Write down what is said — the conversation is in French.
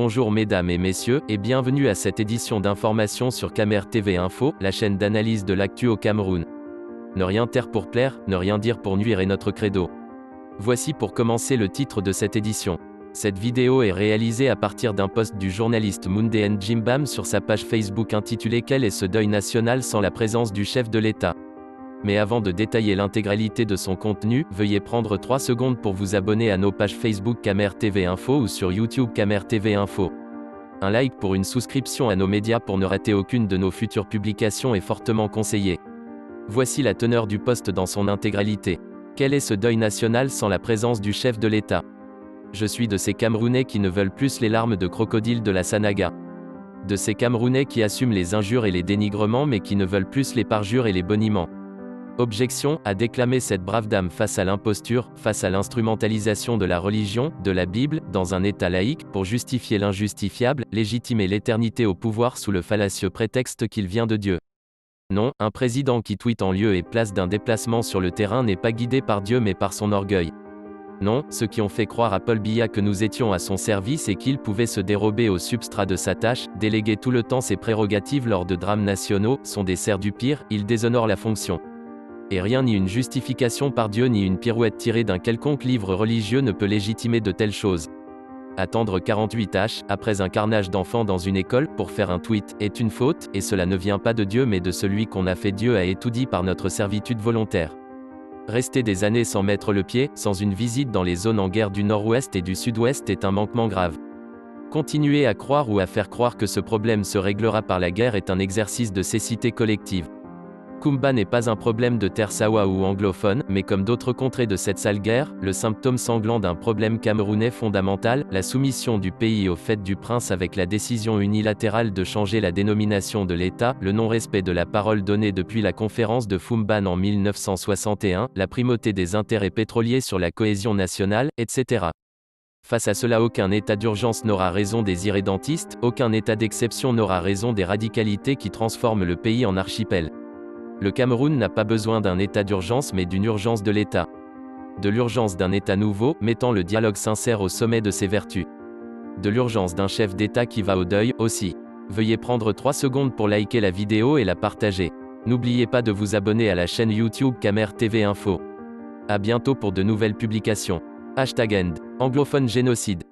Bonjour mesdames et messieurs, et bienvenue à cette édition d'information sur Camer TV Info, la chaîne d'analyse de l'actu au Cameroun. Ne rien taire pour plaire, ne rien dire pour nuire est notre credo. Voici pour commencer le titre de cette édition. Cette vidéo est réalisée à partir d'un post du journaliste Moundé Njimbam sur sa page Facebook intitulée Quel est ce deuil national sans la présence du chef de l'État? Mais avant de détailler l'intégralité de son contenu, veuillez prendre 3 secondes pour vous abonner à nos pages Facebook Camer TV Info ou sur YouTube Camer TV Info. Un like pour une souscription à nos médias pour ne rater aucune de nos futures publications est fortement conseillé. Voici la teneur du post dans son intégralité. Quel est ce deuil national sans la présence du chef de l'État? Je suis de ces Camerounais qui ne veulent plus les larmes de crocodile de la Sanaga. De ces Camerounais qui assument les injures et les dénigrements mais qui ne veulent plus les parjures et les boniments. Objection, a déclamé cette brave dame face à l'imposture, face à l'instrumentalisation de la religion, de la Bible, dans un État laïque, pour justifier l'injustifiable, légitimer l'éternité au pouvoir sous le fallacieux prétexte qu'il vient de Dieu. Non, un président qui tweete en lieu et place d'un déplacement sur le terrain n'est pas guidé par Dieu mais par son orgueil. Non, ceux qui ont fait croire à Paul Biya que nous étions à son service et qu'il pouvait se dérober au substrat de sa tâche, déléguer tout le temps ses prérogatives lors de drames nationaux, sont des serfs du pire, ils déshonorent la fonction. Et rien ni une justification par Dieu ni une pirouette tirée d'un quelconque livre religieux ne peut légitimer de telles choses. Attendre 48 h, après un carnage d'enfants dans une école, pour faire un tweet, est une faute, et cela ne vient pas de Dieu mais de celui qu'on a fait. Dieu a étourdi par notre servitude volontaire. Rester des années sans mettre le pied, sans une visite dans les zones en guerre du Nord-Ouest et du Sud-Ouest est un manquement grave. Continuer à croire ou à faire croire que ce problème se réglera par la guerre est un exercice de cécité collective. Kumba n'est pas un problème de terre sawa ou anglophone, mais comme d'autres contrées de cette sale guerre, le symptôme sanglant d'un problème camerounais fondamental, la soumission du pays au fait du prince avec la décision unilatérale de changer la dénomination de l'État, le non-respect de la parole donnée depuis la conférence de Fumban en 1961, la primauté des intérêts pétroliers sur la cohésion nationale, etc. Face à cela, aucun état d'urgence n'aura raison des irrédentistes, aucun état d'exception n'aura raison des radicalités qui transforment le pays en archipel. Le Cameroun n'a pas besoin d'un état d'urgence mais d'une urgence de l'État. De l'urgence d'un État nouveau, mettant le dialogue sincère au sommet de ses vertus. De l'urgence d'un chef d'État qui va au deuil, aussi. Veuillez prendre 3 secondes pour liker la vidéo et la partager. N'oubliez pas de vous abonner à la chaîne YouTube Camer TV Info. A bientôt pour de nouvelles publications. #end. Anglophone génocide.